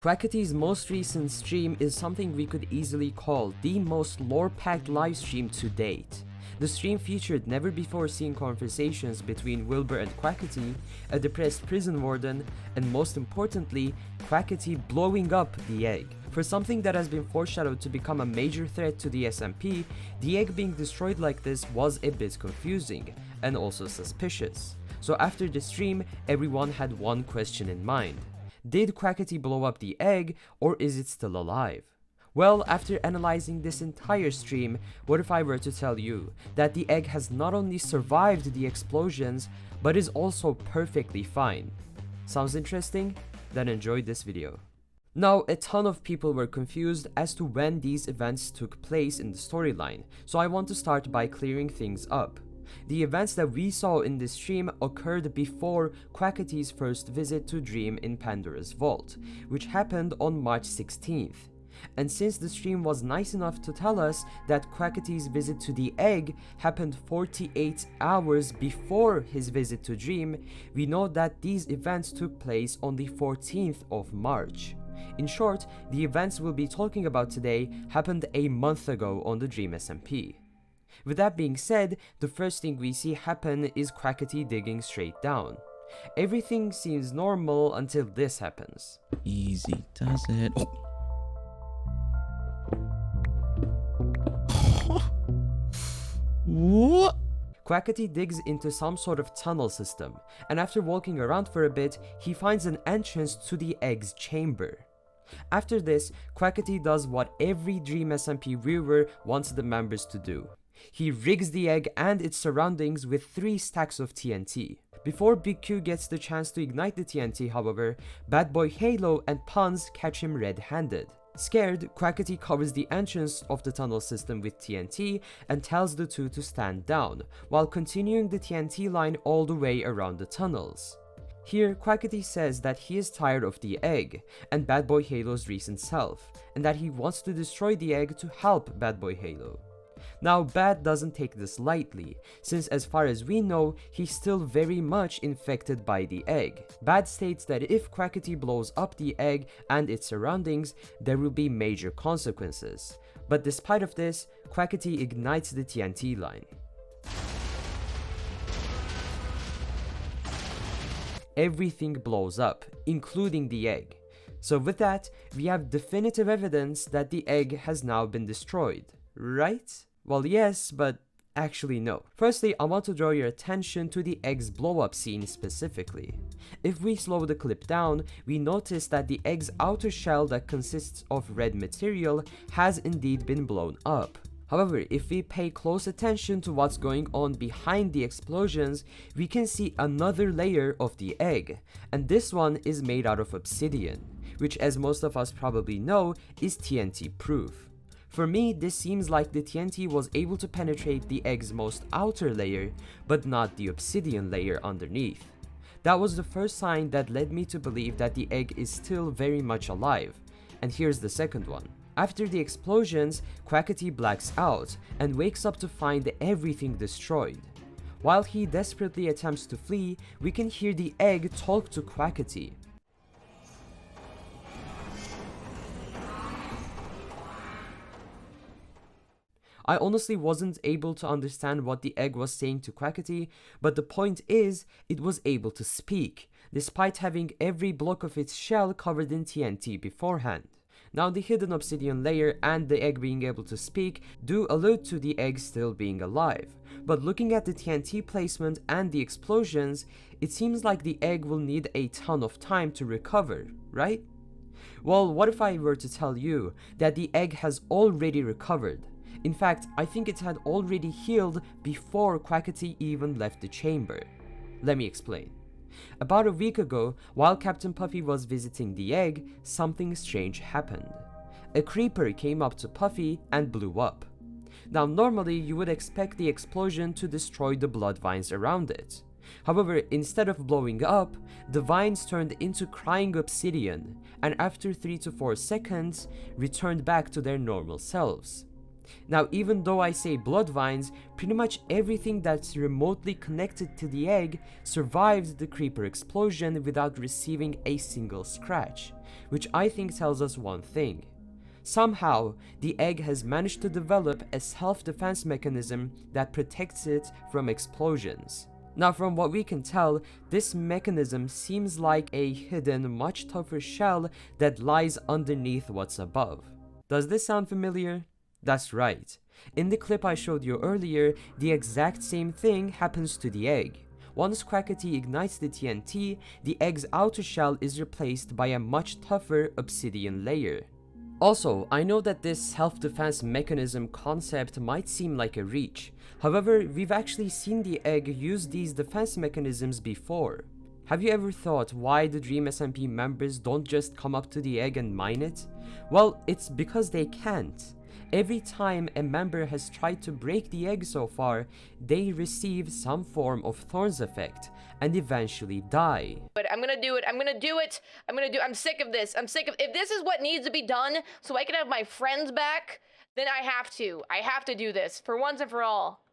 Quackity's most recent stream is something we could easily call the most lore-packed livestream to date. The stream featured never-before-seen conversations between Wilbur and Quackity, a depressed prison warden, and most importantly, Quackity blowing up the egg. For something that has been foreshadowed to become a major threat to the SMP, the egg being destroyed like this was a bit confusing, and also suspicious. So after the stream, everyone had one question in mind. Did Quackity blow up the egg, or is it still alive? Well, after analyzing this entire stream, what if I were to tell you that the egg has not only survived the explosions, but is also perfectly fine? Sounds interesting? Then enjoy this video. Now, a ton of people were confused as to when these events took place in the storyline, so I want to start by clearing things up. The events that we saw in this stream occurred before Quackity's first visit to Dream in Pandora's Vault, which happened on March 16th. And since the stream was nice enough to tell us that Quackity's visit to the egg happened 48 hours before his visit to Dream, we know that these events took place on the 14th of March. In short, the events we'll be talking about today happened a month ago on the Dream SMP. With that being said, the first thing we see happen is Quackity digging straight down. Everything seems normal until this happens. Easy does it. What? Quackity digs into some sort of tunnel system, and after walking around for a bit, he finds an entrance to the egg's chamber. After this, Quackity does what every Dream SMP viewer wants the members to do. He rigs the egg and its surroundings with 3 stacks of TNT. Before Big Q gets the chance to ignite the TNT, however, Badboyhalo and Punz catch him red-handed. Scared, Quackity covers the entrance of the tunnel system with TNT and tells the two to stand down, while continuing the TNT line all the way around the tunnels. Here, Quackity says that he is tired of the egg and Badboyhalo's recent self, and that he wants to destroy the egg to help Badboyhalo. Now, Bad doesn't take this lightly, since as far as we know, he's still very much infected by the egg. Bad states that if Quackity blows up the egg and its surroundings, there will be major consequences. But despite of this, Quackity ignites the TNT line. Everything blows up, including the egg. So with that, we have definitive evidence that the egg has now been destroyed, right? Well, yes, but actually no. Firstly, I want to draw your attention to the egg's blow-up scene specifically. If we slow the clip down, we notice that the egg's outer shell that consists of red material has indeed been blown up. However, if we pay close attention to what's going on behind the explosions, we can see another layer of the egg, and this one is made out of obsidian, which, as most of us probably know, is TNT proof. For me, this seems like the TNT was able to penetrate the egg's most outer layer, but not the obsidian layer underneath. That was the first sign that led me to believe that the egg is still very much alive, and here's the second one. After the explosions, Quackity blacks out and wakes up to find everything destroyed. While he desperately attempts to flee, we can hear the egg talk to Quackity. I honestly wasn't able to understand what the egg was saying to Quackity, but the point is, it was able to speak, despite having every block of its shell covered in TNT beforehand. Now, the hidden obsidian layer and the egg being able to speak do allude to the egg still being alive, but looking at the TNT placement and the explosions, it seems like the egg will need a ton of time to recover, right? Well, what if I were to tell you that the egg has already recovered? In fact, I think it had already healed before Quackity even left the chamber. Let me explain. About a week ago, while Captain Puffy was visiting the egg, something strange happened. A creeper came up to Puffy and blew up. Now, normally you would expect the explosion to destroy the blood vines around it. However, instead of blowing up, the vines turned into crying obsidian, and after 3 to 4 seconds, returned back to their normal selves. Now, even though I say blood vines, pretty much everything that's remotely connected to the egg survived the creeper explosion without receiving a single scratch, which I think tells us one thing. Somehow, the egg has managed to develop a self-defense mechanism that protects it from explosions. Now, from what we can tell, this mechanism seems like a hidden, much tougher shell that lies underneath what's above. Does this sound familiar? That's right. In the clip I showed you earlier, the exact same thing happens to the egg. Once Quackity ignites the TNT, the egg's outer shell is replaced by a much tougher obsidian layer. Also, I know that this self-defense mechanism concept might seem like a reach. However, we've actually seen the egg use these defense mechanisms before. Have you ever thought why the Dream SMP members don't just come up to the egg and mine it? Well, it's because they can't. Every time a member has tried to break the egg so far, they receive some form of Thorns effect and eventually die. But I'm gonna do it. I'm sick of this. If this is what needs to be done so I can have my friends back, then I have to do this for once and for all.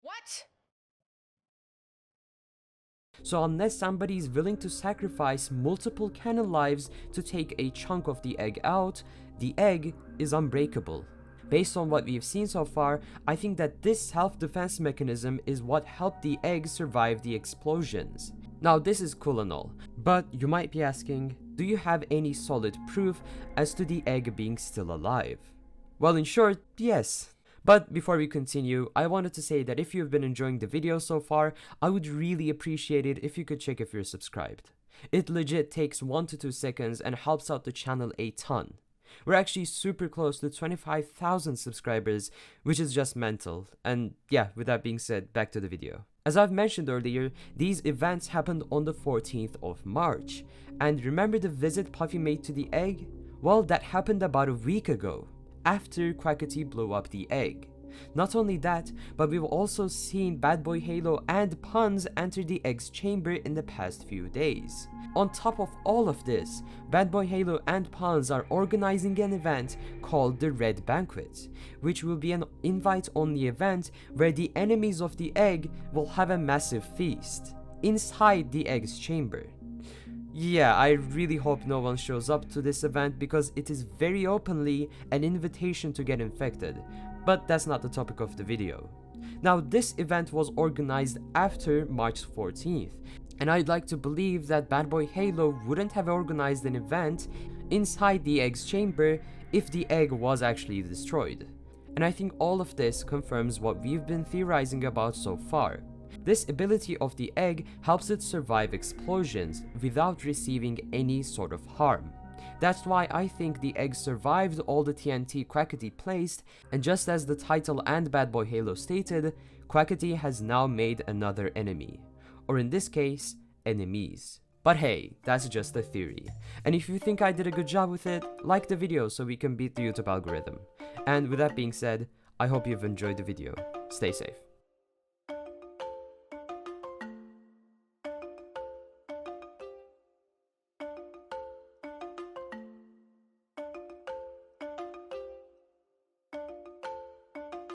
What? So unless somebody is willing to sacrifice multiple canon lives to take a chunk of the egg out, the egg is unbreakable. Based on what we've seen so far, I think that this self-defense mechanism is what helped the egg survive the explosions. Now, this is cool and all, but you might be asking, do you have any solid proof as to the egg being still alive? Well, in short, yes. But before we continue, I wanted to say that if you've been enjoying the video so far, I would really appreciate it if you could check if you're subscribed. It legit takes 1 to 2 seconds and helps out the channel a ton. We're actually super close to 25,000 subscribers, which is just mental. And yeah, with that being said, back to the video. As I've mentioned earlier, these events happened on the 14th of March. And remember the visit Puffy made to the egg? Well, that happened about a week ago, after Quackity blew up the egg. Not only that, but we've also seen Badboyhalo and Punz enter the egg's chamber in the past few days. On top of all of this, Badboyhalo and Punz are organizing an event called the Red Banquet, which will be an invite-only event where the enemies of the egg will have a massive feast inside the egg's chamber. Yeah, I really hope no one shows up to this event because it is very openly an invitation to get infected, but that's not the topic of the video. Now, this event was organized after March 14th, and I'd like to believe that Badboyhalo wouldn't have organized an event inside the egg's chamber if the egg was actually destroyed. And I think all of this confirms what we've been theorizing about so far. This ability of the egg helps it survive explosions without receiving any sort of harm. That's why I think the egg survived all the TNT Quackity placed, and just as the title and Badboyhalo stated, Quackity has now made another enemy. Or in this case, enemies. But hey, that's just a theory. And if you think I did a good job with it, like the video so we can beat the YouTube algorithm. And with that being said, I hope you've enjoyed the video. Stay safe.